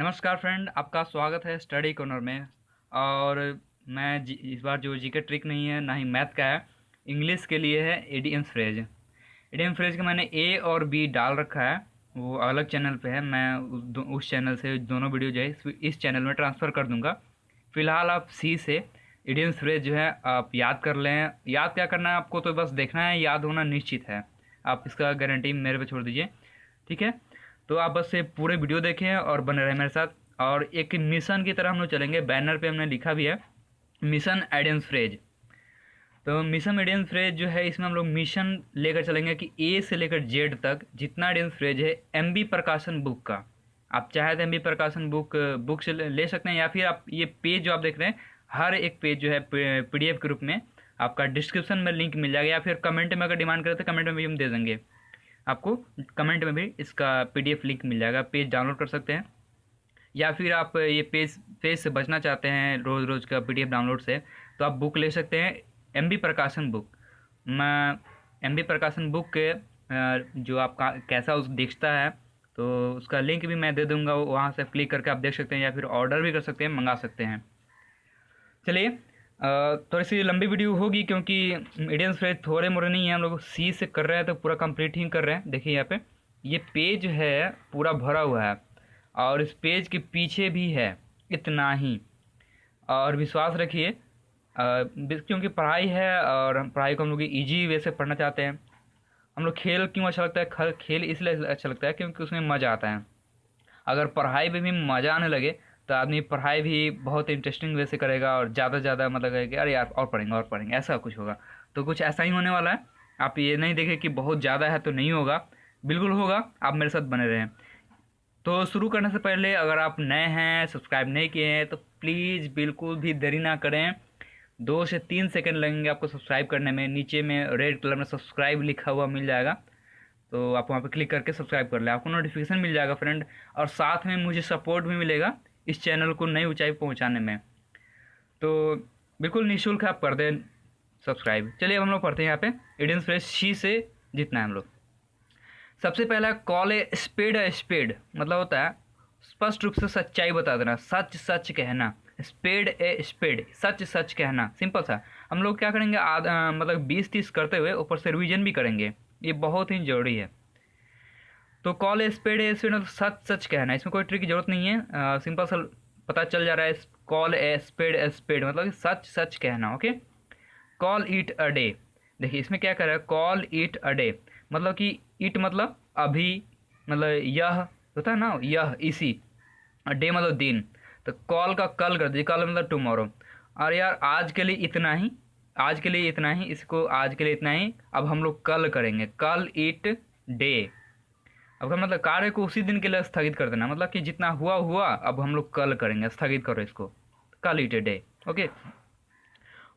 नमस्कार फ्रेंड, आपका स्वागत है स्टडी कॉर्नर में। और इस बार जो जीके ट्रिक नहीं है ना ही मैथ का है, इंग्लिश के लिए है इडियम्स फ्रेज। इडियम फ्रेज का मैंने ए और बी डाल रखा है, वो अलग चैनल पे है। मैं उस चैनल से दोनों वीडियो जो है इस चैनल में ट्रांसफ़र कर दूंगा। फ़िलहाल आप सी से इडियम्स फ्रेज जो है आप याद कर लें। याद क्या करना है आपको, तो बस देखना है, याद होना निश्चित है। आप इसका गारंटी मेरे पे छोड़ दीजिए, ठीक है। तो आप बस ये पूरे वीडियो देखें और बने रहें मेरे साथ। और एक मिशन की तरह हम लोग चलेंगे। बैनर पे हमने लिखा भी है मिशन एडियंस फ्रेज। तो मिशन एडियंस फ्रेज जो है, इसमें हम लोग मिशन लेकर चलेंगे कि ए से लेकर जेड तक जितना एडियंस फ्रेज है एमबी प्रकाशन बुक का। आप चाहे तो एमबी प्रकाशन बुक से ले सकते हैं, या फिर आप ये पेज जो आप देख रहे हैं, हर एक पेज जो है पीडीएफ के रूप में आपका डिस्क्रिप्शन में लिंक मिल जाएगा, या फिर कमेंट में अगर डिमांड करें तो कमेंट में भी हम दे देंगे आपको। कमेंट में भी इसका पीडीएफ लिंक मिल जाएगा, पेज डाउनलोड कर सकते हैं। या फिर आप ये पेज से बचना चाहते हैं रोज़ रोज़ का पीडीएफ डाउनलोड से, तो आप बुक ले सकते हैं एमबी प्रकाशन बुक। मैं एमबी प्रकाशन बुक के जो आपका कैसा उस दिखता है, तो उसका लिंक भी मैं दे दूंगा, वहाँ से क्लिक करके आप देख सकते हैं, या फिर ऑर्डर भी कर सकते हैं, मंगा सकते हैं। चलिए, थोड़ी सी लंबी वीडियो होगी क्योंकि इडियम्स फ्रेज थोड़े मोड़े नहीं है, हम लोग सी से कर रहे हैं तो पूरा कंप्लीट ही कर रहे हैं। देखिए यहाँ पे ये पेज है पूरा भरा हुआ है, और इस पेज के पीछे भी है इतना ही। और विश्वास रखिए, क्योंकि पढ़ाई है और हम पढ़ाई को हम लोग ईजी वे से पढ़ना चाहते हैं। हम लोग खेल क्यों अच्छा लगता है, खेल इसलिए अच्छा लगता है क्योंकि उसमें मज़ा आता है। अगर पढ़ाई में भी मज़ा आने लगे तो आदमी पढ़ाई भी बहुत इंटरेस्टिंग वे से करेगा, और ज़्यादा से ज़्यादा मतलब है कि अरे यार और पढ़ेंगे, ऐसा कुछ होगा। तो कुछ ऐसा ही होने वाला है। आप ये नहीं देखें कि बहुत ज़्यादा है तो नहीं होगा, बिल्कुल होगा। आप मेरे साथ बने रहें। तो शुरू करने से पहले अगर आप नए हैं, सब्सक्राइब नहीं किए हैं, तो प्लीज़ बिल्कुल भी देरी ना करें। 2 से 3 सेकंड लगेंगे आपको सब्सक्राइब करने में। नीचे में रेड कलर में सब्सक्राइब लिखा हुआ मिल जाएगा, तो आप वहाँ पे क्लिक करके सब्सक्राइब कर लें, आपको नोटिफिकेशन मिल जाएगा फ्रेंड। और साथ में मुझे सपोर्ट भी मिलेगा इस चैनल को नई ऊंचाई पहुँचाने में। तो बिल्कुल निःशुल्क आप कर दें सब्सक्राइब। चलिए अब हम लोग पढ़ते हैं यहाँ पे इडियम्स फ्रेज सी से जितना है हम लोग। सबसे पहला कॉल ए स्पेड मतलब होता है स्पष्ट रूप से सच्चाई बता देना, सच सच कहना। स्पेड ए स्पेड, सच सच कहना, सिंपल सा। हम लोग क्या करेंगे, मतलब 20-30 करते हुए ऊपर से रिवीजन भी करेंगे, ये बहुत ही ज़रूरी है। तो कॉल ए स्पेड मतलब सच सच कहना, इसमें कोई ट्रिक की जरूरत नहीं है, सिंपल सा पता चल जा रहा है। कॉल ए स्पेड मतलब कि सच सच कहना। Okay, call it a day. देखिए इसमें क्या कर रहा है, कॉल इट अ डे मतलब कि इट मतलब अभी, मतलब यह होता है ना, यह इसी, डे मतलब दिन। तो कॉल का कल कर दीजिए, कल मतलब टुमारो। और यार आज के लिए इतना ही, आज के लिए इतना ही, इसको आज के लिए इतना ही, अब हम लोग कल करेंगे, कल इट डे। अब मतलब कार्य को उसी दिन के लिए स्थगित कर देना, मतलब कि जितना हुआ हुआ, अब हम लोग कल करेंगे, स्थगित करो इसको, call it day. Okay,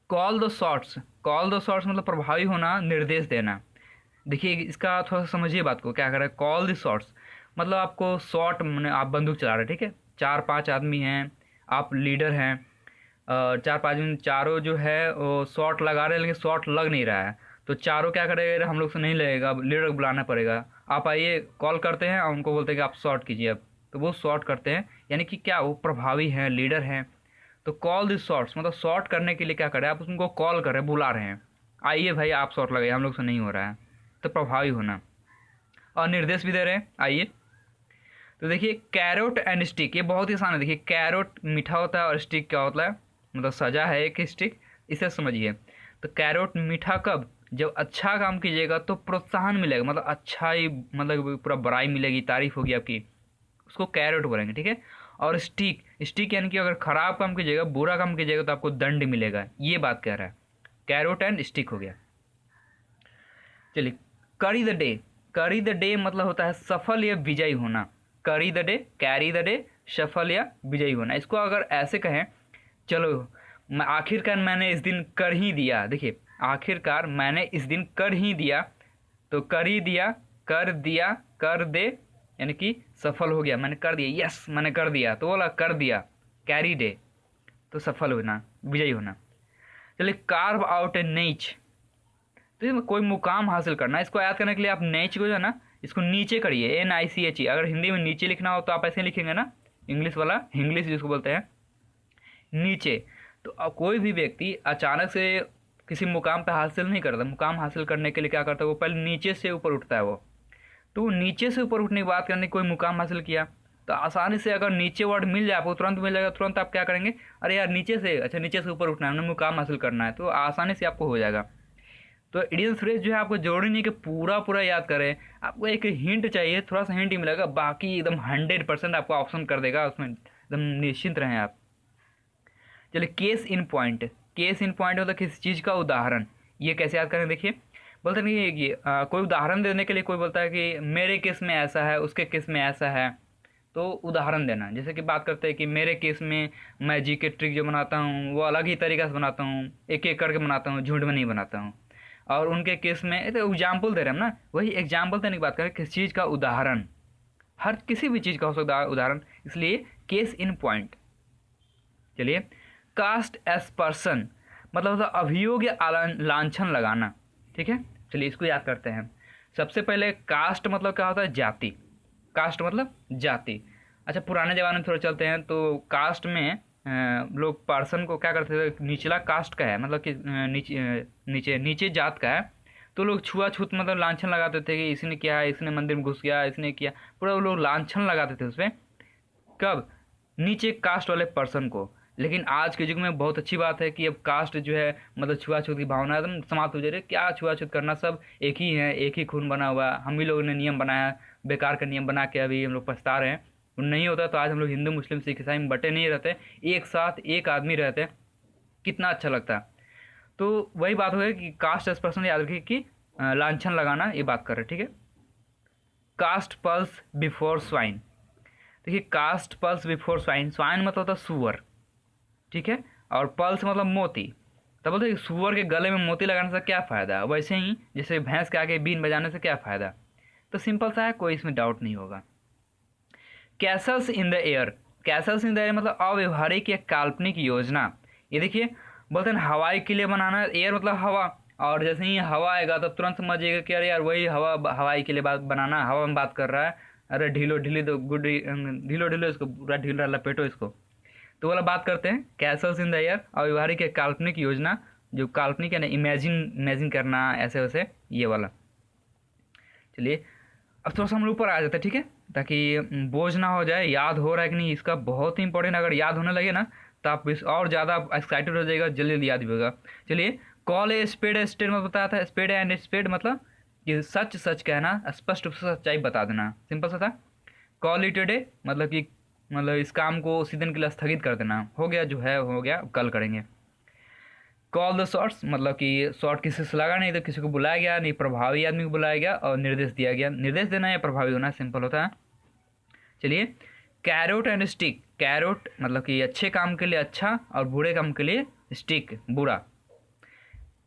call the shots, call the shots मतलब प्रभावी होना, निर्देश देना। देखिए इसका थोड़ा सा समझिए बात को, क्या कर रहा है कॉल द शॉट्स मतलब आपको शॉट, आप बंदूक चला रहे हैं, ठीक है, 4-5 आदमी हैं, आप लीडर हैं, 4-5 आदमी, चारों जो है वो शॉट लगा रहे हैं, लेकिन शॉट लग नहीं रहा है। तो चारों क्या करेगा, हम लोग से नहीं लगेगा, लीडर को बुलाना पड़ेगा। आप आइए, कॉल करते हैं और उनको बोलते हैं कि आप शॉट कीजिए अब, तो वो शॉट करते हैं, यानी कि क्या वो प्रभावी हैं, लीडर हैं। तो कॉल दिस शॉट्स मतलब शॉट करने के लिए क्या करें, आप उनको कॉल कर रहे हैं, बुला रहे हैं, आइए भाई आप शॉट लगाइए, हम लोग से नहीं हो रहा है। तो प्रभावी होना, और निर्देश भी दे रहे हैं, आइए। तो देखिए कैरोट एंड स्टिक, ये बहुत ही आसान है। देखिए कैरोट मीठा होता है और स्टिक क्या होता है, मतलब सजा है एक स्टिक, इसे समझिए। तो कैरोट मीठा कब, जब अच्छा काम कीजिएगा तो प्रोत्साहन मिलेगा, मतलब अच्छा ही, मतलब पूरा बड़ाई मिलेगी, तारीफ होगी आपकी, उसको कैरोट बोलेंगे, ठीक है। और स्टिक, स्टिक यानी कि अगर खराब काम कीजिएगा, बुरा काम कीजिएगा तो आपको दंड मिलेगा, ये बात कह रहा है। कैरोट एंड स्टिक हो गया। चलिए, करी द डे, करी द डे मतलब होता है सफल या विजयी होना। करी the day, carry the day, सफल या विजयी होना। इसको अगर ऐसे कहें, चलो मैं आखिरकार मैंने इस दिन कर ही दिया। देखिए आखिरकार मैंने इस दिन कर ही दिया, तो कर ही दिया, कर दिया, कर दे, यानी कि सफल हो गया, मैंने कर दिया, यस मैंने कर दिया, तो बोला कर दिया, कैरी डे, तो सफल होना, विजयी होना। चलिए, कार्व आउट ए नीच, तो इसमें कोई मुकाम हासिल करना। इसको याद करने के लिए आप नेच को जो है ना, इसको नीचे करिए, NICHE। अगर हिंदी में नीचे लिखना हो तो आप ऐसे लिखेंगे ना, इंग्लिश वाला इंग्लिश जिसको बोलते हैं नीचे। तो अब कोई भी व्यक्ति अचानक से किसी मुकाम पे हासिल नहीं करता, मुकाम हासिल करने के लिए क्या करता है, वो पहले नीचे से ऊपर उठता है वो। तो नीचे से ऊपर उठने की बात करने, कोई मुकाम हासिल किया तो आसानी से अगर नीचे वर्ड मिल जाए आपको, तुरंत मिल जाएगा, तुरंत आप क्या करेंगे, अरे यार नीचे से, अच्छा नीचे से ऊपर उठना है, हमने मुकाम हासिल करना है, तो आसानी से आपको हो जाएगा। तो इडियम फ्रेज जो है आपको जरूरी नहीं कि पूरा पूरा याद करें, आपको एक हिंट चाहिए, थोड़ा सा हिंट ही मिलेगा, बाकी एकदम 100% आपको ऑप्शन कर देगा, उसमें एकदम निश्चिंत रहें आप। चलिए case in point. Case in point मतलब किसी चीज़ का उदाहरण, ये कैसे याद करें, देखिए बोलते हैं कि कोई उदाहरण देने के लिए कोई बोलता है कि मेरे केस में ऐसा है, उसके केस में ऐसा है, तो उदाहरण देना। जैसे कि बात करते हैं कि मेरे केस में मैं जी के ट्रिक जो बनाता हूँ वो अलग ही तरीक़ा से बनाता हूँ, एक एक करके बनाता हूँ, झूठ में नहीं बनाता हूँ। और उनके केस में तो एग्जाम्पल दे रहे हैं हम ना, वही एग्जाम्पल देने की बात करें, किस चीज़ का उदाहरण, हर किसी भी चीज़ का हो सकता है उदाहरण, इसलिए केस इन पॉइंट। चलिए कास्ट एस पर्सन मतलब होता है अभियोग या लांछन लगाना, ठीक है। चलिए इसको याद करते हैं। सबसे पहले कास्ट मतलब क्या होता है, जाति। कास्ट मतलब जाति। अच्छा पुराने ज़माने में थोड़ा चलते हैं, तो कास्ट में लोग पर्सन को क्या करते थे, निचला कास्ट का है मतलब कि नीचे जात का है, तो लोग छुआछूत मतलब लांछन लगाते थे कि इसने किया है, इसने मंदिर में घुस गया, इसने किया, पूरा वो लोग लांछन लगाते थे उस पर। कब, नीचे कास्ट वाले पर्सन को। लेकिन आज के युग में बहुत अच्छी बात है कि अब कास्ट जो है मतलब छुआछूत की भावना एकदम समाप्त हो जा रही है। क्या छुआछूत करना, सब एक ही है, एक ही खून बना हुआ। हम ही लोगों ने नियम बनाया, बेकार का नियम बना के अभी हम लोग पछता रहे हैं। नहीं होता तो आज हम लोग हिंदू मुस्लिम सिख ईसाई में बटे नहीं रहते, एक साथ एक आदमी रहते, कितना अच्छा लगता। तो वही बात हो गई कि कास्ट एस पर्सन याद रखिए कि लांछन लगाना, ये बात कर रहे, ठीक है। Cast pearls before swine. देखिए cast pearls before swine, swine मतलब होता है सुअर, ठीक है, और पल्स मतलब मोती। तब बोलते हैं सुअर के गले में मोती लगाने से क्या फ़ायदा, वैसे ही जैसे भैंस के आगे बीन बजाने से क्या फ़ायदा। तो सिंपल सा है, कोई इसमें डाउट नहीं होगा। Castle's in the air. Castle's in the air मतलब अव्यवहारिक या काल्पनिक योजना। ये देखिए बोलते हैं हवाई किले बनाना, एयर मतलब हवा, और जैसे ही हवा आएगा तो तुरंत समझिएगा कि अरे यार वही हवा, हवाई के लिए बात बनाना, हवा में बात कर रहा है, अरे ढीलो ढीली तो गुड, ढीलो ढीलो इसको, पूरा ढीला लपेटो इसको, तो वाला बात करते हैं। कैसल्स इन द एयर अव्यवहारिक या काल्पनिक योजना, जो काल्पनिक है ना, इमेजिन करना ऐसे वैसे, ये वाला। चलिए अब थोड़ा सा हम ऊपर आ जाते हैं, ठीक है, ताकि बोझ ना हो जाए, याद हो रहा है कि नहीं इसका, बहुत ही इंपॉर्टेंट। अगर याद होने लगे ना तो आप और ज़्यादा एक्साइटेड हो जाएगा, जल्दी जल्दी याद भी होगा। चलिए कॉल ए स्पेड स्टेड में बताया था, स्पेड एंड स्पेड मतलब कि सच सच कहना, स्पष्ट रूप से सच्चाई बता देना, सिंपल सा था। कॉल इट ए डे मतलब कि मतलब इस काम को उसी दिन के लिए स्थगित कर देना, हो गया जो है हो गया, कल करेंगे। कॉल द शॉट्स मतलब कि शॉट किसी से लगा नहीं तो किसी को बुलाया गया, नहीं प्रभावी आदमी को बुलाया गया और निर्देश दिया गया। निर्देश देना या प्रभावी होना सिंपल होता है। चलिए कैरोट एंड स्टिक। कैरोट मतलब कि अच्छे काम के लिए अच्छा और बुरे काम के लिए स्टिक, बुरा।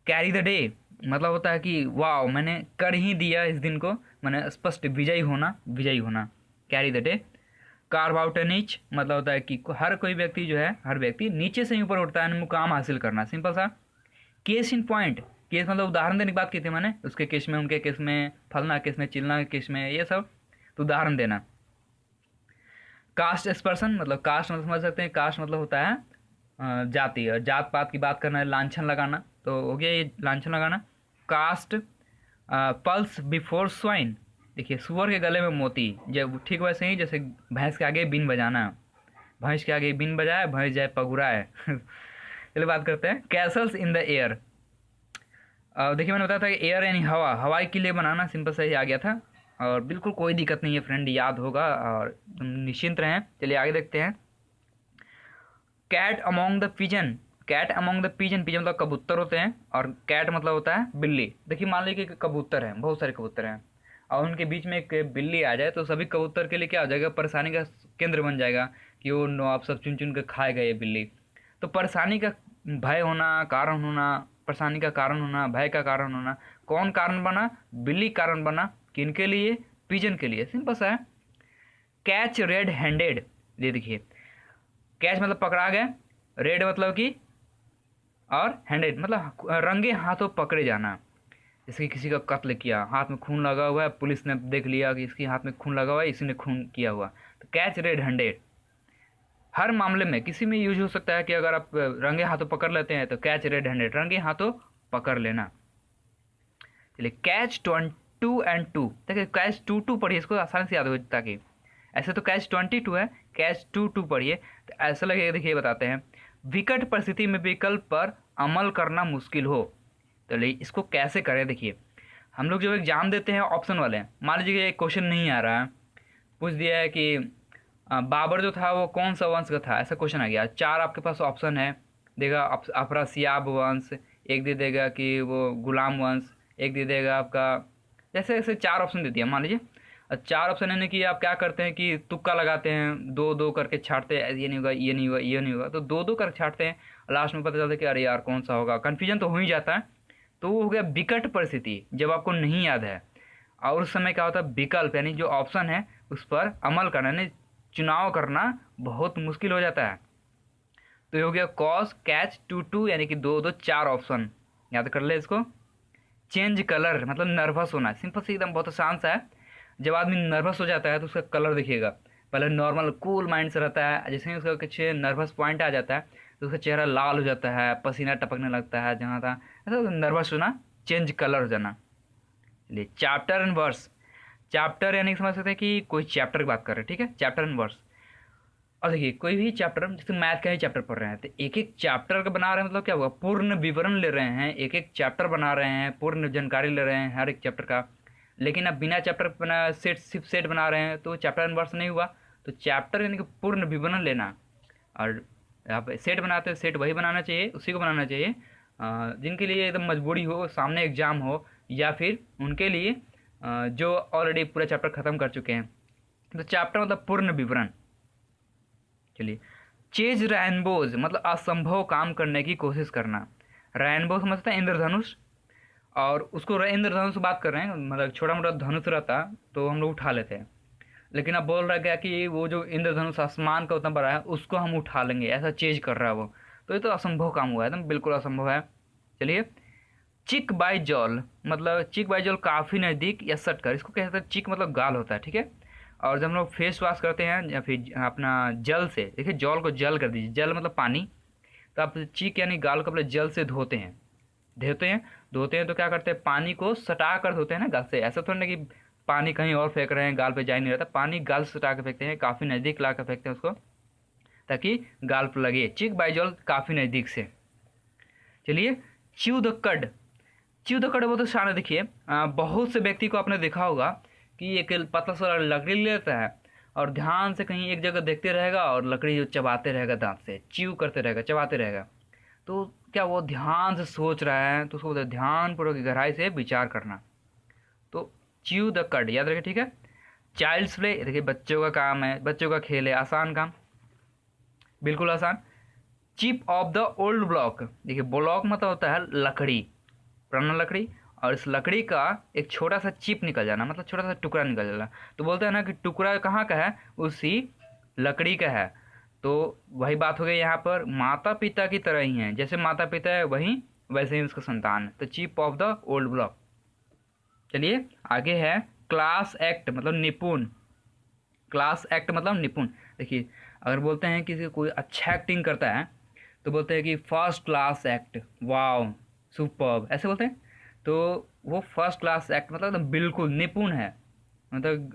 कैरी द डे मतलब होता है कि वाह मैंने कर ही दिया इस दिन को, मैंने स्पष्ट विजयी होना, विजयी होना, carry the day. Carve out a niche मतलब होता है कि हर कोई व्यक्ति जो है, हर व्यक्ति नीचे से ऊपर उठता है, मुकाम हासिल करना, सिंपल सा। Case in point. केस मतलब उदाहरण देने की बात की थी मैंने, उसके केस में, उनके केस में, फलना केस में, चिलना केस में, ये सब तो उदाहरण देना। कास्ट एक्सपर्सन मतलब कास्ट मतलब समझ सकते हैं, कास्ट मतलब होता है जाति, और जात पात की बात करना है, लांछन लगाना, तो हो गया ये लांछन लगाना। कास्ट पल्स बिफोर स्वाइन, देखिए सुअर के गले में मोती, जब ठीक वैसे ही जैसे भैंस के आगे बीन बजाना, भैंस के आगे बीन बजाए भैंस जाए पगुराए। चलिए बात करते हैं कैसल्स इन द एयर। देखिए मैंने बताया था कि एयर यानी हवा, हवाई किले बनाना, सिंपल से ही आ गया था, और बिल्कुल कोई दिक्कत नहीं है फ्रेंड, याद होगा और निश्चिंत रहें। चलिए आगे देखते हैं। Cat among the pigeon. Cat among the pigeon, pigeon मतलब कबूतर होते हैं, और कैट मतलब होता है बिल्ली। देखिए मान लीजिए कि कबूतर हैं, बहुत सारे कबूतर हैं, और उनके बीच में एक बिल्ली आ जाए तो सभी कबूतर के लिए क्या हो जाएगा, परेशानी का केंद्र बन जाएगा कि वो नो आप सब चुन चुन के खाएगा ये बिल्ली। तो परेशानी का भय होना, कारण होना, परेशानी का कारण होना, भय का कारण होना, कौन कारण बना, बिल्ली कारण बना, किनके लिए, पिजन के लिए, सिंपल सा है। कैच रेड हैंडेड, ये देखिए कैच मतलब पकड़ा गया, रेड मतलब कि, और हैंडेड मतलब रंगे हाथों पकड़े जाना। जैसे किसी का कत्ल किया, हाथ में खून लगा हुआ है, पुलिस ने देख लिया कि इसके हाथ में खून लगा हुआ है, इसी ने खून किया हुआ, तो कैच रेड हैंडेड। हर मामले में किसी में यूज हो सकता है कि अगर आप रंगे हाथों पकड़ लेते हैं तो कैच रेड हैंडेड, रंगे हाथों पकड़ लेना। चलिए कैच 22 देखिए कैच 22 पढ़िए, इसको आसानी से याद हो ताकि, ऐसे तो कैच 22 है, कैच 22 पढ़िए तो ऐसा लगेगा। देखिए बताते हैं, विकट परिस्थिति में विकल्प पर अमल करना मुश्किल हो। तो इसको कैसे करें, देखिए हम लोग जो एग्जाम देते हैं ऑप्शन वाले, मान लीजिए एक क्वेश्चन नहीं आ रहा है, पूछ दिया है कि बाबर जो था वो कौन सा वंश का था, ऐसा क्वेश्चन आ गया, चार आपके पास ऑप्शन है, देगा अफरासियाब वंश, एक दे देगा कि वो गुलाम वंश, एक दे देगा आपका, जैसे ऐसे चार ऑप्शन दे दिया मान लीजिए। चार ऑप्शन यानी कि आप क्या करते हैं कि तुक्का लगाते हैं, दो दो करके छाटते हैं, ये नहीं होगा ये नहीं होगा ये नहीं होगा, तो दो दो करके छाटते हैं, लास्ट में पता चलता है कि अरे यार कौन सा होगा, कन्फ्यूजन तो हो ही जाता है। तो वो हो गया विकट परिस्थिति, जब आपको नहीं याद है, और उस समय क्या होता है विकल्प यानी जो ऑप्शन है उस पर अमल करना यानी चुनाव करना बहुत मुश्किल हो जाता है। तो ये हो गया कॉस कैच 22 यानी कि दो दो चार ऑप्शन, याद कर ले इसको। चेंज कलर मतलब नर्वस होना, सिंपल से एकदम बहुत आसान सा है। जब आदमी नर्वस हो जाता है तो उसका कलर देखिएगा, पहले नॉर्मल कूल माइंड से रहता है, जैसे ही उसका कुछ नर्वस पॉइंट आ जाता है तो उसका चेहरा लाल हो जाता है, पसीना टपकने लगता है जहाँ था, ऐसा नर्वस होना, चेंज कलर हो जाना। चलिए चैप्टर एंड वर्स, चैप्टर यानी समझ सकते हैं कि कोई चैप्टर की बात कर रहे हैं, ठीक है, चैप्टर एंड वर्स। और देखिए कोई भी चैप्टर, जैसे मैथ का ही चैप्टर पढ़ रहे हैं तो एक एक चैप्टर का बना रहे हैं, मतलब क्या हुआ पूर्ण विवरण ले रहे हैं, एक एक चैप्टर बना रहे हैं, पूर्ण जानकारी ले रहे हैं हर एक चैप्टर का। लेकिन अब बिना चैप्टर बना सेट सिर्फ सेट बना रहे हैं तो चैप्टर एंड वर्स नहीं हुआ। तो चैप्टर यानी कि पूर्ण विवरण लेना, और आप सेट बनाते हैं, सेट वही बनाना चाहिए, उसी को बनाना चाहिए जिनके लिए एकदम मजबूरी हो, सामने एग्जाम हो, या फिर उनके लिए जो ऑलरेडी पूरा चैप्टर खत्म कर चुके हैं। तो चैप्टर मतलब पूर्ण विवरण। चलिए चेज रेनबोज मतलब असंभव काम करने की कोशिश करना। रेनबो समझते हैं इंद्रधनुष, और उसको इंद्रधनुष से बात कर रहे हैं, मतलब छोटा मोटा धनुष रहता तो हम लोग उठा लेते हैं, लेकिन अब बोल रहा है कि वो जो इंद्रधनुष आसमान का उतना बड़ा है उसको हम उठा लेंगे, ऐसा चेज कर रहा है वो, तो ये तो असंभव काम हुआ है, एकदम बिल्कुल असंभव है। चलिए चिक बाई जॉल मतलब चिक बाई जॉल काफ़ी नज़दीक या सट कर, इसको कहते हैं, चिक मतलब गाल होता है, ठीक है। और जब हम लोग फेस वॉश करते हैं या फिर अपना जल से, देखिए जॉल को जल कर दीजिए, जल मतलब पानी, तो आप चिक यानी गाल को अपने जल से धोते हैं, धोते हैं तो क्या करते हैं पानी को सटा कर धोते हैं ना गाल से, ऐसा थोड़ा ना कि पानी कहीं और फेंक रहे हैं, गाल पे जा ही नहीं रहता, पानी गाल से सटा कर फेंकते हैं, काफ़ी नज़दीक ला कर फेंकते हैं उसको ताकि गाल पर लगे, चिक बाई जॉल काफ़ी नज़दीक से। चलिए च्यू द कड, च्यू द कड वो तो शान, देखिए बहुत से व्यक्ति को आपने देखा होगा कि एक पतला सा लकड़ी ले लेता है और ध्यान से कहीं एक जगह देखते रहेगा और लकड़ी जो चबाते रहेगा, दांत से च्यू करते रहेगा, चबाते रहेगा, तो क्या वो ध्यान से सोच रहा है, तो उसको बोलते हैं ध्यानपूर्वक गहराई से विचार करना। तो च्यू द कड याद रखिए, ठीक है। चाइल्ड्स प्ले देखिए बच्चों का काम है, बच्चों का खेल है, आसान काम, बिल्कुल आसान। Chip off the old block, देखिए ब्लॉक मतलब होता है लकड़ी, पुराना लकड़ी, और इस लकड़ी का एक छोटा सा चिप निकल जाना मतलब छोटा सा टुकड़ा निकल जाना, तो बोलते हैं ना कि टुकड़ा कहाँ का है, उसी लकड़ी का है। तो वही बात हो गई यहाँ पर, माता पिता की तरह ही है, जैसे माता पिता है वही वैसे ही उसका संतान है, तो chip off the old block. चलिए आगे है क्लास एक्ट मतलब निपुण, क्लास एक्ट मतलब निपुण। देखिए अगर बोलते हैं किसी कोई अच्छा एक्टिंग करता है तो बोलते हैं कि first class act, wow superb, ऐसे बोलते हैं। तो वो फर्स्ट क्लास एक्ट मतलब एकदम बिल्कुल निपुण है, मतलब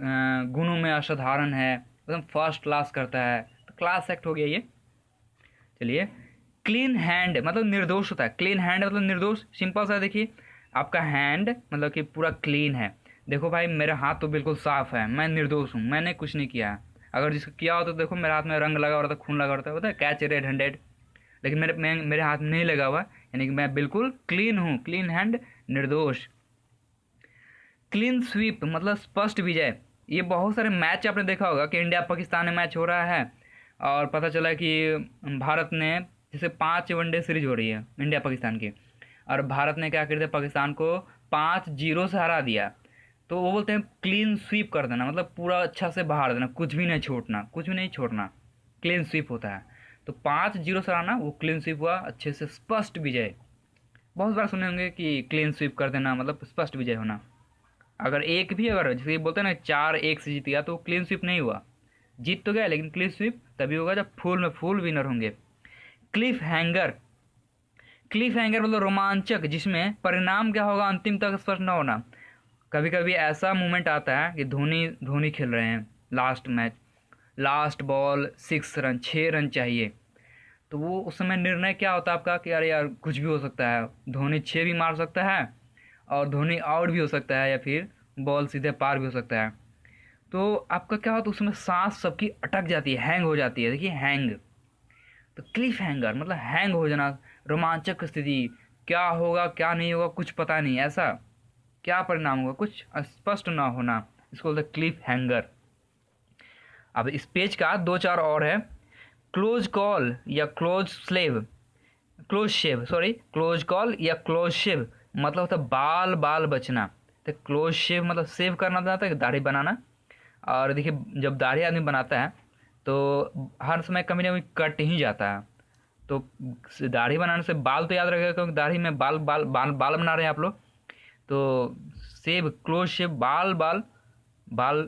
गुणों में असाधारण है, एकदम फर्स्ट क्लास करता है, तो क्लास एक्ट हो गया ये। चलिए क्लीन हैंड मतलब निर्दोष होता है, क्लीन हैंड मतलब निर्दोष, सिंपल सा, देखिए आपका हैंड मतलब कि पूरा क्लीन है, देखो भाई मेरा हाथ तो बिल्कुल साफ है, मैं निर्दोष हूँ, मैंने कुछ नहीं किया है। अगर जिसको किया हो तो देखो मेरे हाथ में रंग लगा हुआ था, खून लगा रहता है, कैच रेड हैंडेड, लेकिन मेरे हाथ में नहीं लगा हुआ, यानी कि मैं बिल्कुल क्लीन हूँ, क्लीन हैंड निर्दोष। क्लीन स्वीप मतलब स्पष्ट विजय, ये बहुत सारे मैच आपने देखा होगा कि इंडिया पाकिस्तान में मैच हो रहा है और पता चला कि भारत ने, जैसे 5 वनडे सीरीज हो रही है इंडिया पाकिस्तान की, और भारत ने क्या कर दिया पाकिस्तान को 5-0 से हरा दिया, तो वो बोलते हैं क्लीन स्वीप कर देना, मतलब पूरा अच्छा से बाहर देना, कुछ भी नहीं छोड़ना, कुछ भी नहीं छोड़ना, क्लीन स्वीप होता है। तो 5-0 से हराना वो क्लीन स्वीप हुआ, अच्छे से स्पष्ट विजय। बहुत बार सुने होंगे कि क्लीन स्वीप कर देना मतलब स्पष्ट विजय होना। अगर एक भी, अगर जैसे बोलते हैं ना 4-1 से जीत गया तो क्लीन स्वीप नहीं हुआ, जीत तो गया, लेकिन क्लिफ स्विप तभी होगा जब फुल में फुल विनर होंगे। क्लिफ हैंगर, क्लिफ हैंगर मतलब रोमांचक जिसमें परिणाम क्या होगा अंतिम तक स्पष्ट न होना। कभी कभी ऐसा मोमेंट आता है कि धोनी धोनी खेल रहे हैं last match, last ball 6 run 6 run चाहिए, तो वो उस समय निर्णय क्या होता है आपका कि अरे यार कुछ भी हो सकता है, धोनी 6 भी मार सकता है और धोनी आउट भी हो सकता है, या फिर बॉल सीधे पार भी हो सकता है। तो आपका क्या होता है उसमें सांस सबकी अटक जाती है, हैंग हो जाती है। देखिए हैंग, तो क्लिफ हैंगर मतलब हैंग हो जाना, रोमांचक स्थिति, क्या होगा क्या नहीं होगा कुछ पता नहीं, ऐसा क्या परिणाम होगा कुछ स्पष्ट ना होना, इसको बोलते हैं क्लिफ हैंगर। अब इस पेज का दो चार और है। क्लोज कॉल या क्लोज स्लेव, क्लोज शेव सॉरी, क्लोज कॉल या क्लोज शेव मतलब होता है बाल बाल बचना। तो क्लोज शेव मतलब सेव करना जाता है, दाढ़ी बनाना। और देखिए जब दाढ़ी आदमी बनाता है तो हर समय कभी ना कभी कट ही जाता है, तो दाढ़ी बनाने से बाल तो याद रखेगा, क्योंकि दाढ़ी में बाल बाल बाल बाल बना रहे हैं आप लोग। तो सेव क्लोज शेव बाल बाल बाल,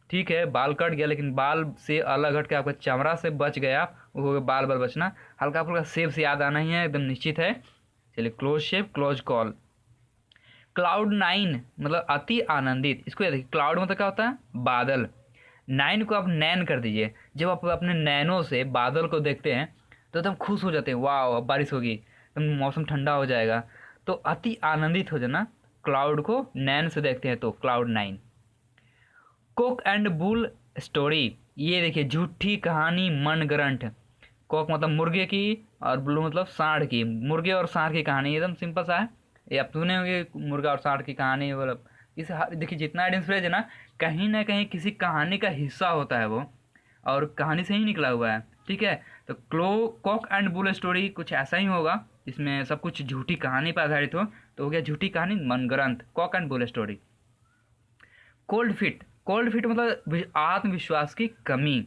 ठीक है बाल कट गया लेकिन बाल से अलग हट के आपका चमड़ा से बच गया, वो हो गया बाल बाल बचना। हल्का फुल्का सेव से याद आना ही है, एकदम निश्चित है। चलिए क्लोज शेव क्लोज कॉल। क्लाउड नाइन मतलब अति आनंदित, इसको याद देखिए, क्लाउड मतलब क्या होता है बादल, नाइन को आप नैन कर दीजिए। जब आप अपने नैनों से बादल को देखते हैं तो एकदम खुश हो जाते हैं, वाह अब बारिश होगी, एकदम मौसम ठंडा हो जाएगा। तो अति आनंदित हो जाना, क्लाउड को नैन से देखते हैं तो cloud nine. Coke and bull story, ये देखिए झूठी कहानी मनगढ़ंत। कोक मतलब मुर्गे की और ब्लू मतलब सांड की, मुर्गे और सांड की कहानी, एकदम सिंपल सा है। ये आप सुने होंगे मुर्गा और सांड की कहानी, मतलब इस देखिए जितना एडियंस फ्रेज है ना कहीं किसी कहानी का हिस्सा होता है वो, और कहानी से ही निकला हुआ है, ठीक है। तो कॉक एंड बुल स्टोरी कुछ ऐसा ही होगा, इसमें सब कुछ झूठी कहानी पर आधारित हो, तो हो गया झूठी कहानी मनगढ़ंत, cock and bull story. Cold feet, cold feet मतलब आत्मविश्वास की कमी।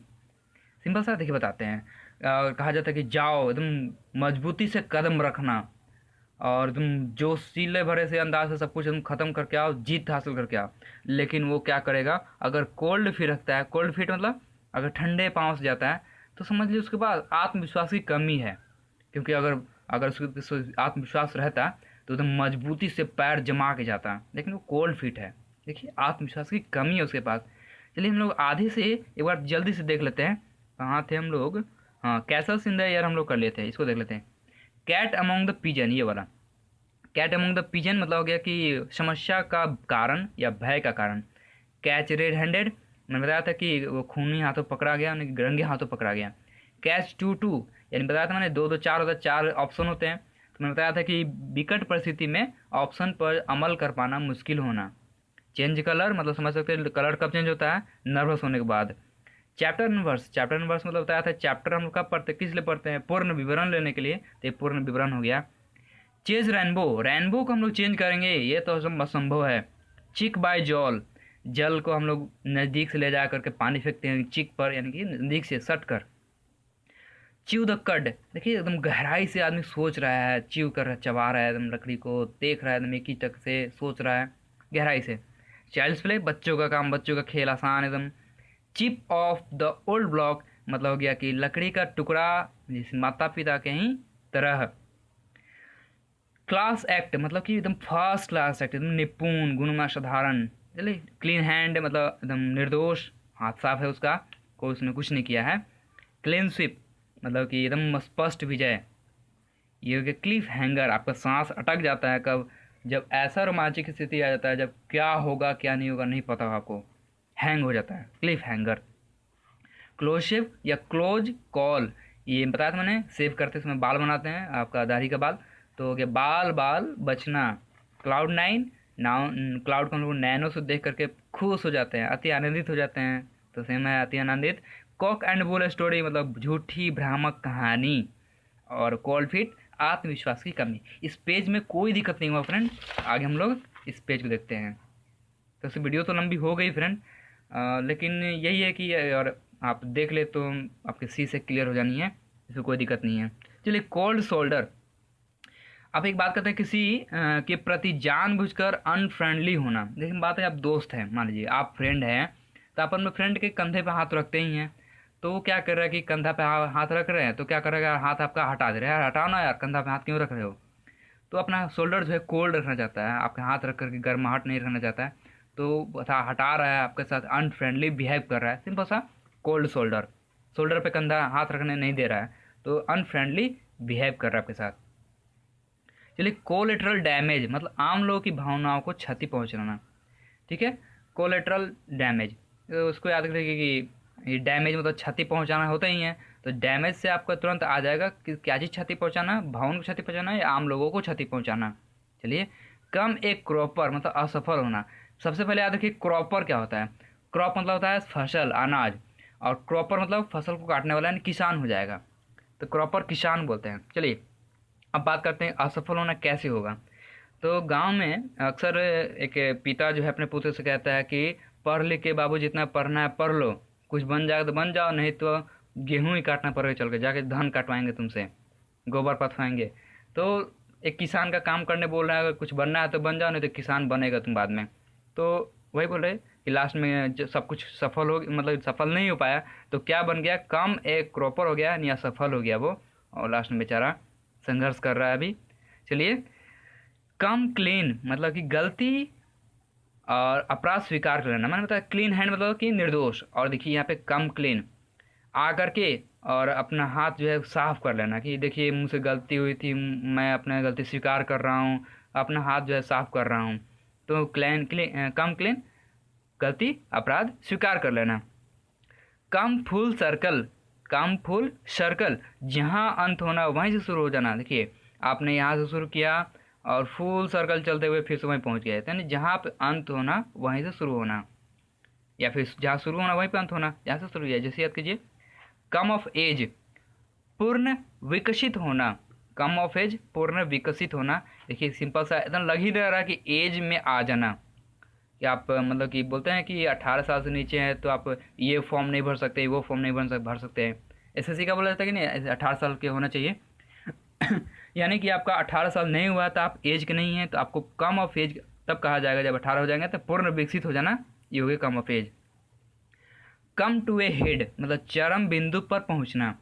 सिंपल सा देखिए बताते हैं, कहा जाता है कि जाओ एकदम मजबूती से कदम रखना और तुम जोशीले भरे से अंदाज से सब कुछ तुम खत्म करके आओ, जीत हासिल करके आओ। लेकिन वो क्या करेगा अगर कोल्ड फीट रखता है, कोल्ड फीट मतलब अगर ठंडे पाँव से जाता है, तो समझ लीजिए उसके पास आत्मविश्वास की कमी है। क्योंकि अगर अगर उसके आत्मविश्वास रहता तो एकदम मजबूती से पैर जमा के जाता, लेकिन वो कोल्ड फीट है। देखिए आत्मविश्वास की कमी है उसके पास। चलिए हम लोग आधे से एक बार जल्दी से देख लेते हैं, कहाँ थे हम लोग, हाँ कैसल्स इन द एयर हम लोग कर लेते हैं, इसको देख लेते हैं। कैट अमोंग द पिजन, ये वाला कैट अमोंग द पिजन मतलब हो गया कि समस्या का कारण या भय का कारण। कैच रेड हैंडेड, मैंने बताया था कि वो खूनी हाथों पकड़ा गया, रंगे हाथों पकड़ा गया। कैच टू टू यानी बताया था मैंने दो दो चार होता है, चार ऑप्शन होते हैं। तो मैंने बताया था कि विकट परिस्थिति में ऑप्शन पर अमल कर पाना मुश्किल होना। चेंज कलर मतलब समझ सकते हैं कलर कब चेंज होता है, नर्वस होने के बाद। चैप्टर इनवर्स, चैप्टर इनवर्स मतलब बताया था चैप्टर हम लोग कब पढ़ते हैं, किस लिए पढ़ते हैं, पूर्ण विवरण लेने के लिए, तो ये पूर्ण विवरण हो गया। चेज रेनबो, रेनबो को हम लोग चेंज करेंगे ये तो असंभव है। चिक बाय जॉल, जल को हम लोग नज़दीक से ले जा करके पानी फेंकते हैं चिक पर, यानी कि नज़दीक से सट कर। च्यू द कड, देखिए एकदम गहराई से आदमी सोच रहा है, च्यू कर रहा है, चबा रहा है, एकदम लकड़ी को देख रहा है, एकदम एक ही टक से सोच रहा है गहराई से। चाइल्ड्स प्ले, बच्चों का काम, बच्चों का खेल, आसान एकदम। Chip off the old block मतलब हो गया कि लकड़ी का टुकड़ा, जिस माता पिता के ही तरह। क्लास एक्ट मतलब कि एकदम फर्स्ट क्लास एक्ट, एकदम निपुण गुणमा साधारण। चलिए क्लीन हैंड मतलब एकदम निर्दोष, हाथ साफ है उसका, कोई उसने कुछ नहीं किया है। क्लीन स्विप मतलब कि एकदम स्पष्ट विजय। ये हो गया क्लिफ हैंगर, आपका सांस अटक जाता है कब, जब ऐसा रोमांचक स्थिति आ जाता है जब क्या होगा क्या नहीं होगा नहीं पता आपको, हैंग हो जाता है, क्लिफ हैंगर। क्लोज शेव या क्लोज कॉल, ये बताया था मैंने, सेव करते समय बाल बनाते हैं आपका दाढ़ी का बाल, तो हो गया बाल बाल बचना। क्लाउड नाइन, क्लाउड को हम लोग नैनो से देख करके खुश हो जाते हैं, अति आनंदित हो जाते हैं, तो सेम है अति आनंदित। कॉक एंड बुल स्टोरी मतलब झूठी भ्रामक कहानी। और कोल्ड फीट आत्मविश्वास की कमी। इस पेज में कोई दिक्कत नहीं हुआ फ्रेंड, आगे हम लोग इस पेज को देखते हैं। तो इस वीडियो तो लंबी हो गई फ्रेंड, लेकिन यही है कि और आप देख ले तो आपके सी से क्लियर हो जानी है, इसमें कोई दिक्कत नहीं है। चलिए कोल्ड शोल्डर, आप एक बात करते हैं किसी के प्रति जानबूझकर अनफ्रेंडली होना। लेकिन बात है आप दोस्त हैं, मान लीजिए आप फ्रेंड हैं, तो अपन में फ्रेंड के कंधे पे हाथ रखते ही हैं, तो वो क्या कर रहा है कि कंधा पे हाथ रख रहे हैं, तो क्या करेगा, हाथ आपका हटा दे रहा है, यार हटाओ ना यार, कंधा पे हाथ क्यों रख रहे हो। तो अपना शोल्डर जो है कोल्ड रखना चाहता है, आपके हाथ रख करके गर्माहट नहीं रखना चाहता है, तो हटा रहा है, आपके साथ अनफ्रेंडली बिहेव कर रहा है, सिंपल सा कोल्ड शोल्डर, शोल्डर पे कंधा हाथ रखने नहीं दे रहा है, तो अनफ्रेंडली बिहेव कर रहा है आपके साथ। चलिए, कोलेटरल डैमेज मतलब आम लोगों की भावनाओं को क्षति पहुंचाना, ठीक है, कोलेटरल डैमेज, तो उसको याद रखिए कि ये डैमेज मतलब क्षति पहुंचाना होता ही है, तो डैमेज से आपका तुरंत आ जाएगा कि क्या चीज़ क्षति पहुंचाना, भवन को क्षति पहुंचाना या आम लोगों को क्षति पहुंचाना। चलिए, कम एक क्रॉपर मतलब असफल होना। सबसे पहले याद रखिए क्रॉपर क्या होता है। क्रॉप मतलब होता है फसल, अनाज, और क्रॉपर मतलब फसल को काटने वाला यानी किसान हो जाएगा, तो क्रॉपर किसान बोलते हैं। चलिए, अब बात करते हैं असफल होना कैसे होगा। तो गांव में अक्सर एक पिता जो है अपने पुत्र से कहता है कि पढ़ लिख के बाबू जितना पढ़ना है पढ़ लो, कुछ बन जाएगा तो बन जाओ, नहीं तो गेहूं ही काटना पड़ेगा, चल के जाके धान कटवाएंगे तुमसे, गोबर पथवाएंगे। तो एक किसान का काम करने बोल रहा है, अगर कुछ बनना है तो बन जाओ, नहीं तो किसान बनेगा तुम बाद में। तो वही बोल रहे कि लास्ट में जो सब कुछ सफल हो, मतलब सफल नहीं हो पाया, तो क्या बन गया, कम एक क्रॉपर हो गया, या सफल हो गया वो, और लास्ट में बेचारा संघर्ष कर रहा है अभी। चलिए, कम क्लीन मतलब कि गलती और अपराध स्वीकार कर लेना, मैंने बताया क्लीन हैंड मतलब कि निर्दोष, और देखिए यहाँ पे कम क्लीन आ करके और अपना हाथ जो है साफ कर लेना कि देखिए मुझसे गलती हुई थी, मैं अपना गलती स्वीकार कर रहा हूँ, अपना हाथ जो है साफ कर रहा हूँ। तो कम क्लीन, गलती अपराध स्वीकार कर लेना। कम फुल सर्कल, कम फुल सर्कल, जहाँ अंत होना वहीं से शुरू हो जाना। देखिए आपने यहाँ से शुरू किया और फुल सर्कल चलते हुए फिर से वहीं पहुँच गए, यानी जहाँ पे अंत होना वहीं से शुरू होना, या फिर जहाँ शुरू होना वहीं पे अंत होना, जहाँ से शुरू किया। जैसे याद कीजिए, कम ऑफ एज, पूर्ण विकसित होना, कम ऑफ एज पूर्ण विकसित होना। देखिए सिंपल सा एकदम लग ही रहा है कि एज में आ जाना, कि आप मतलब कि बोलते हैं कि 18 साल से नीचे हैं तो आप ये फॉर्म नहीं भर सकते, वो फॉर्म नहीं भर सकते हैं। एसएससी का बोला जाता है कि नहीं, 18 साल के होना चाहिए। यानी कि आपका 18 साल नहीं हुआ तो आप एज के नहीं हैं, तो आपको कम ऑफ एज तब कहा जाएगा जब 18 हो जाएंगे, तो पूर्ण विकसित हो जाना, ये हो गया come of age. Come to a head मतलब चरम बिंदु पर पहुंचना।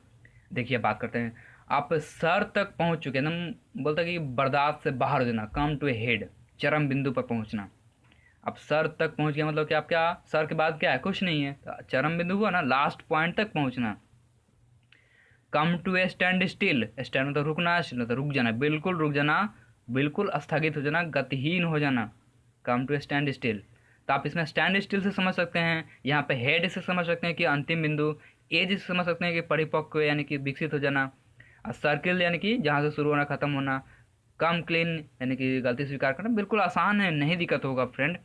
देखिए बात करते हैं, आप सर तक पहुंच चुके हैं, एकदम बोलते हैं कि बर्दाश्त से बाहर हो जाना, कम टू ए हेड, चरम बिंदु पर पहुंचना। अब सर तक पहुंच गया मतलब कि आप क्या, सर के बाद क्या है, कुछ नहीं है, तो चरम बिंदु हुआ ना, लास्ट पॉइंट तक पहुंचना। Come to a standstill, stand मतलब रुकना, स्टिल मतलब रुक जाना, बिल्कुल रुक जाना, बिल्कुल स्थगित हो जाना, गतिहीन हो जाना, come to a standstill. तो आप इसमें स्टैंड स्टिल से समझ सकते हैं, यहाँ पे हेड से समझ सकते हैं कि अंतिम बिंदु, एज से समझ सकते हैं कि परिपक्व यानी कि विकसित हो जाना, और सर्किल यानी कि जहाँ से शुरू होना खत्म होना, कम क्लीन यानी कि गलती स्वीकार करना। बिल्कुल आसान है, नहीं दिक्कत होगा फ्रेंड।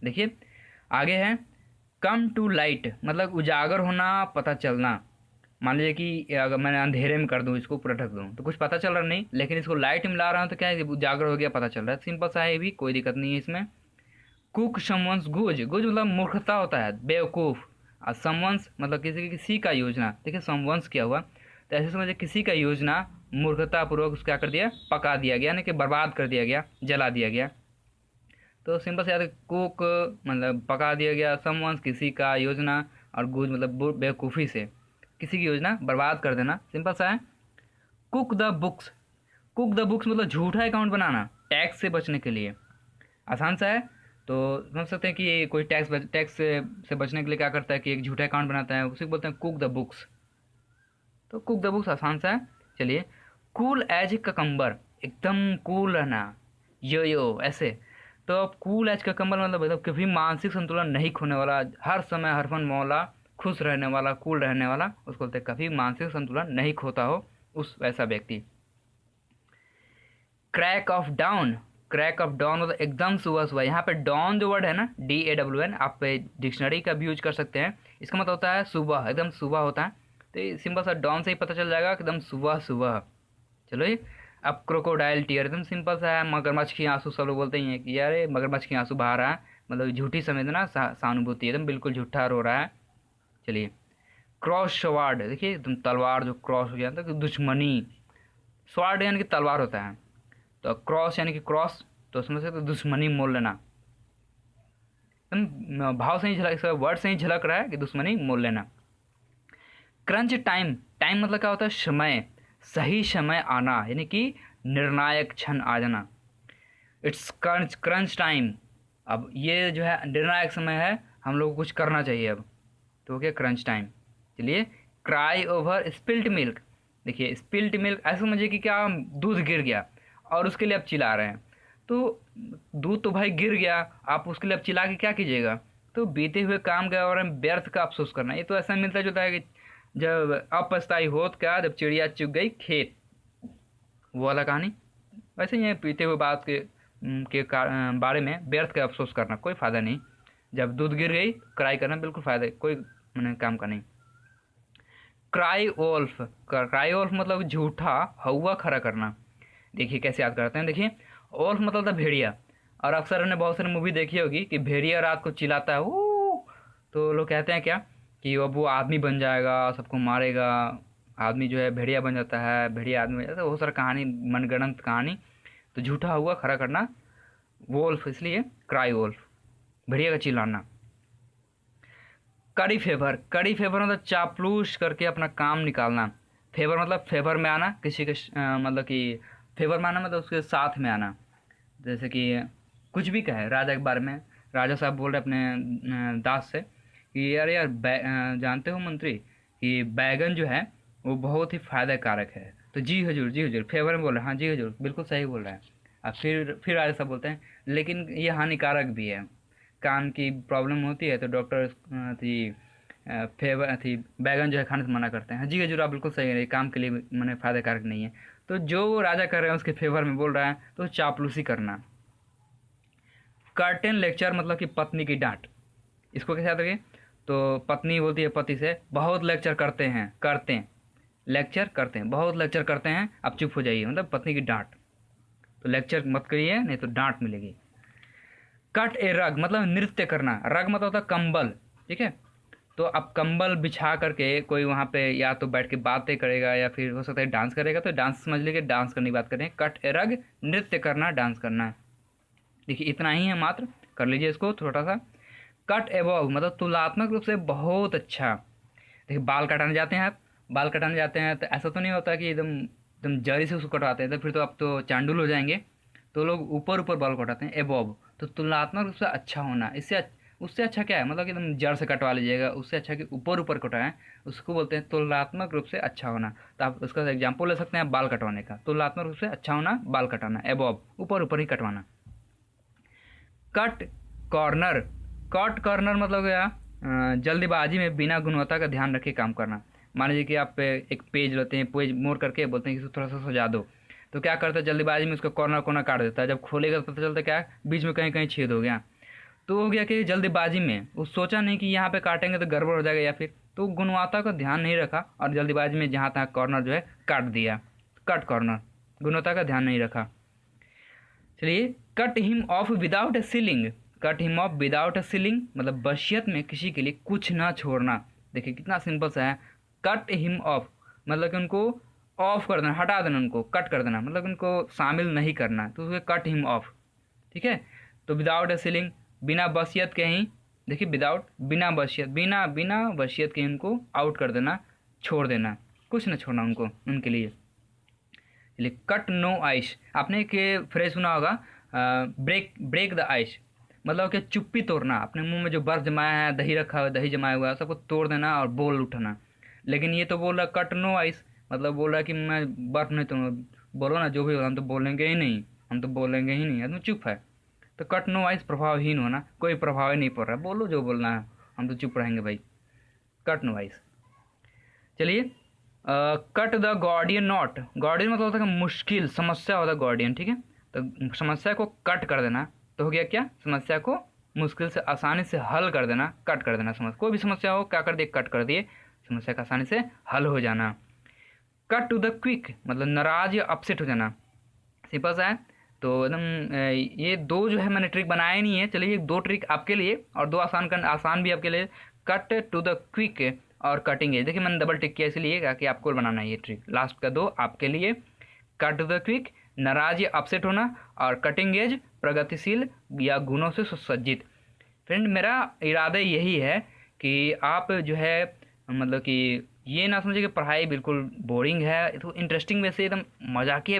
देखिए आगे है, कम टू लाइट मतलब उजागर होना, पता चलना। मान लीजिए कि अगर मैं अंधेरे में कर दूं, इसको पूरा ढक दूं, तो कुछ पता चल रहा नहीं, लेकिन इसको लाइट में ला रहा हूं तो क्या है, उजागर हो गया, पता चल रहा है। सिंपल सा है, ये भी कोई दिक्कत नहीं है इसमें। कुक समवंस गुज, गुज मतलब मूर्खता होता है, बेवकूफ़, और समवंस मतलब किसी का योजना। देखिए समवंस क्या हुआ, तो ऐसे समझिए किसी का योजना मूर्खतापूर्वक उसको क्या कर दिया, पका दिया गया, यानी कि बर्बाद कर दिया गया, जला दिया गया। तो सिंपल से याद है, कुक मतलब पका दिया गया, समवंस किसी का योजना, और गुज मतलब बेवकूफ़ी से किसी की योजना बर्बाद कर देना, सिंपल सा है। Cook the books, cook the books मतलब झूठा अकाउंट बनाना, टैक्स से बचने के लिए, आसान सा है। तो समझ सकते हैं कि कोई टैक्स से बचने के लिए क्या करता है कि एक झूठा अकाउंट बनाता है, उसी को बोलते हैं कुक द बुक्स। तो कुक द बुक्स आसान सा है। चलिए, कूल एज ककम्बर, एकदम कूल रहना, यो ऐसे। तो अब कूल एज ककम्बर मतलब कभी मानसिक संतुलन नहीं खोने वाला, हर समय हरफन मौला, खुश रहने वाला, कूल रहने वाला, उसको बोलते हैं कभी मानसिक संतुलन नहीं खोता हो, उस वैसा व्यक्ति। Crack of down, crack of down मतलब एकदम सुबह सुबह। यहाँ पे डॉन जो वर्ड है ना, DAWN, आप डिक्शनरी का भी यूज कर सकते हैं। इसका मतलब होता है सुबह, एकदम सुबह होता है। तो सिंपल सा डॉन से ही पता चल जाएगा कि एकदम सुबह सुबह। चलो ये, अब क्रोकोडाइल टीयर एकदम सिंपल सा है, मगरमच्छ की आंसू, सब लोग बोलते ही हैं कि यार मगरमच्छ की आंसू बहा रहा है, मतलब झूठी संवेदना, सहानुभूति, एकदम बिल्कुल झूठा रो रहा है। चलिए, क्रॉस स्वार्ड, देखिए एकदम तलवार जो क्रॉस हो गया था, दुश्मनी, स्वार्ड यानी कि तलवार होता है, तो क्रॉस यानी कि क्रॉस, तो समझ सकते दुश्मनी मोल लेना। एकदम भाव से ही झलक, वर्ड से ही झलक रहा है कि दुश्मनी मोल लेना। क्रंच टाइम, टाइम मतलब क्या होता है? समय, सही समय आना, यानी कि निर्णायक क्षण आ जाना। इट्स क्रंच क्रंच टाइम, अब ये जो है निर्णायक समय है, हम लोग को कुछ करना चाहिए अब, तो हो गया क्रंच टाइम। चलिए, क्राई ओवर स्पिल्ट मिल्क, देखिए स्पिल्ट मिल्क ऐसा समझिए कि क्या दूध गिर गया और उसके लिए आप चिल्ला रहे हैं, तो दूध तो भाई गिर गया, आप उसके लिए अब चिल्ला के क्या कीजिएगा? तो बीते हुए काम के बारे में व्यर्थ का अफसोस करना, ये तो ऐसा मिलता जुलता है कि जब अपछताई होत क्या, जब चिड़िया चुग गई खेत, वो वाला कहानी। वैसे ही है, बीते हुए बात बारे में व्यर्थ का अफसोस करना कोई फ़ायदा नहीं। जब दूध गिर गई क्राई करना बिल्कुल फ़ायदा, कोई मैंने काम का नहीं। क्राई वोल्फ, क्राई वोल्फ मतलब झूठा हौवा खड़ा करना। देखिए कैसे याद करते हैं, देखिए वोल्फ मतलब था भेड़िया, और अक्सर हमने बहुत सारी मूवी देखी होगी कि भेड़िया रात को चिल्लाता है वो, तो लोग कहते हैं क्या कि अब वो आदमी बन जाएगा, सबको मारेगा, आदमी जो है भेड़िया बन जाता है, भेड़िया आदमी बन जाता है, बहुत सारा कहानी, मनगढ़ंत कहानी। तो झूठा हुआ खड़ा करना वोल्फ, इसलिए क्राई वोल्फ, भेड़िया का चिल्लाना। कड़ी फेवर, कड़ी फेवर मतलब चापलूस करके अपना काम निकालना। फेवर मतलब फेवर में आना, किसी के मतलब कि फेवर में आना मतलब उसके साथ में आना। जैसे कि कुछ भी कहे राजा के बारे में, राजा साहब बोल रहे अपने दास से कि यार यार जानते हो मंत्री कि बैगन जो है वो बहुत ही फायदा कारक है। तो जी हजूर फेवर में बोल रहे हैं, हाँ जी हजूर बिल्कुल सही बोल रहे हैं। अब फिर राजा साहब बोलते हैं लेकिन ये हानिकारक भी है, कान की प्रॉब्लम होती है तो डॉक्टर थी फेवर थी बैगन जो है खाने से मना करते हैं। हाँ जी हजूर आप बिल्कुल सही है, काम के लिए मैंने फायदाकारक नहीं है। तो जो राजा कर रहे हैं उसके फेवर में बोल रहा है, तो चापलूसी करना। कर्टेन लेक्चर मतलब कि पत्नी की डांट, इसको कैसे याद रखिए? तो पत्नी बोलती है पति से, बहुत लेक्चर करते हैं, करते हैं लेक्चर करते हैं, बहुत लेक्चर करते हैं, अब चुप हो जाइए, मतलब पत्नी की डांट। तो लेक्चर मत करिए नहीं तो डांट मिलेगी। कट ए रग मतलब नृत्य करना, रग मतलब होता है कंबल, ठीक है? तो अब कंबल बिछा करके कोई वहाँ पे या तो बैठ के बातें करेगा या फिर हो सकता है डांस करेगा, तो डांस समझ लीजिए, डांस करने की बात करें। कट ए रग नृत्य करना, डांस करना। देखिए इतना ही है मात्र, कर लीजिए इसको थोड़ा सा। कट एबव मतलब तुलनात्मक रूप से बहुत अच्छा। देखिए बाल कटाने जाते हैं आप, बाल कटाने जाते हैं तो ऐसा तो नहीं होता कि एकदम एकदम जरी से उसको कटवाते हैं, तो फिर तो आप तो चांडुल हो जाएंगे। तो लोग ऊपर ऊपर बाल कटाते हैं, एबव। तो तुलनात्मक रूप से अच्छा होना, इससे उससे अच्छा क्या है, मतलब कि एकदम जड़ से कटवा लीजिएगा, उससे अच्छा कि ऊपर ऊपर कटाएं, उसको बोलते हैं तुलनात्मक रूप से अच्छा होना। तो आप उसका एग्जाम्पल ले सकते हैं बाल कटवाने का, तुलनात्मक रूप से अच्छा होना, बाल कटाना, एबव ऊपर ऊपर ही कटवाना। कट कॉर्नर, कट कॉर्नर मतलब क्या? जल्दबाजी में बिना गुणवत्ता का ध्यान रखे काम करना। मान लीजिए कि आप एक पेज लेते हैं, पेज मोड़ करके बोलते हैं कि इसको थोड़ा सा सजा दो, तो क्या करता है जल्दबाजी में उसका कॉर्नर कोना काट देता है, जब खोलेगा तो पता चलता है क्या बीच में कहीं कहीं छेद हो गया। तो हो गया कि जल्दबाजी में वो सोचा नहीं कि यहाँ पे काटेंगे तो गड़बड़ हो जाएगा, या फिर तो गुणवत्ता का ध्यान नहीं रखा और जल्दबाजी में जहाँ तहाँ कॉर्नर जो है काट दिया, कट कॉर्नर, गुणवत्ता का ध्यान नहीं रखा। चलिए, cut him of without A ceiling, cut him of without A ceiling मतलब वसीयत में किसी के लिए कुछ ना छोड़ना। देखिए कितना सिंपल सा है, कट हिम ऑफ मतलब कि उनको ऑफ कर देना, हटा देना, उनको कट कर देना, मतलब उनको शामिल नहीं करना, तो उसके कट हिम ऑफ, ठीक है? तो विदाउट ए सीलिंग बिना वसीयत के ही, देखिए विदाउट बिना वसीयत, बिना बिना वसीयत के उनको आउट कर देना, छोड़ देना, कुछ ना छोड़ना उनको, उनके लिए। चलिए, कट नो आइस, आपने एक फ्रेज सुना होगा, ब्रेक ब्रेक द आइस मतलब कि चुप्पी तोड़ना, अपने मुंह में जो बर्फ जमाया है, दही रखा हुआ, दही जमाया हुआ है, सबको तोड़ देना और बोल उठना। लेकिन ये तो बोल रहा कट नो आइस मतलब बोल रहा है कि मैं बर्फ नहीं तोड़ूंगा, बोलो ना जो भी हो, हम तो बोलेंगे ही नहीं, हम तो बोलेंगे ही नहीं, तुम चुप है। तो कट नो आइस प्रभावहीन होना, कोई प्रभाव ही नहीं पड़ रहा, बोलो जो बोलना है, हम तो चुप रहेंगे भाई, कट नो आइस। चलिए, cut the Gordian not, Gordian मतलब होता है मुश्किल समस्या होता है गॉर्डियन, ठीक है? तो समस्या को कट कर देना, तो हो गया क्या, समस्या को मुश्किल से आसानी से हल कर देना, कट कर देना। समस्या कोई भी समस्या हो क्या कर दिए, कट कर दिए, समस्या का आसानी से हल हो जाना। कट टू द क्विक मतलब नाराज या अपसेट हो जाना, सिंपल सा है। तो एकदम ये दो जो है मैंने ट्रिक बनाया नहीं है, चलिए दो ट्रिक आपके लिए और दो आसान भी आपके लिए। कट टू द क्विक और कटिंग एज, देखिए मैंने डबल टिक किया इसलिए कि आपको बनाना है ये ट्रिक, लास्ट का दो आपके लिए। कट टू द क्विक नाराज या अपसेट होना, और कटिंग एज प्रगतिशील या गुणों से सुसज्जित। फ्रेंड मेरा इरादा यही है कि आप जो है मतलब कि ये ना समझे कि पढ़ाई बिल्कुल बोरिंग है, तो इंटरेस्टिंग वे से एकदम मजाकिया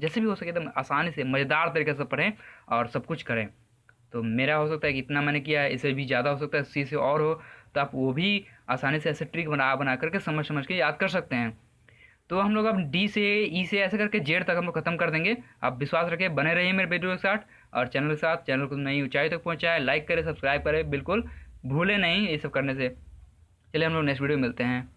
जैसे भी हो सके एकदम आसानी से मज़ेदार तरीके से पढ़ें और सब कुछ करें। तो मेरा हो सकता है कि इतना मैंने किया है, इससे भी ज़्यादा हो सकता है, इसी से और हो, तो आप वो भी आसानी से ऐसे ट्रिक बना बना करके समझ समझ के याद कर सकते हैं। तो हम लोग अब डी से ई से ऐसे करके जेड तक हम लोग खत्म कर देंगे। आप विश्वास रखें, बने रहिए मेरे वीडियो के साथ और चैनल के साथ। चैनल को नई ऊंचाई तक पहुंचाए, लाइक करें, सब्सक्राइब करें, बिल्कुल भूले नहीं ये सब करने से। चलिए हम लोग नेक्स्ट वीडियो में मिलते हैं।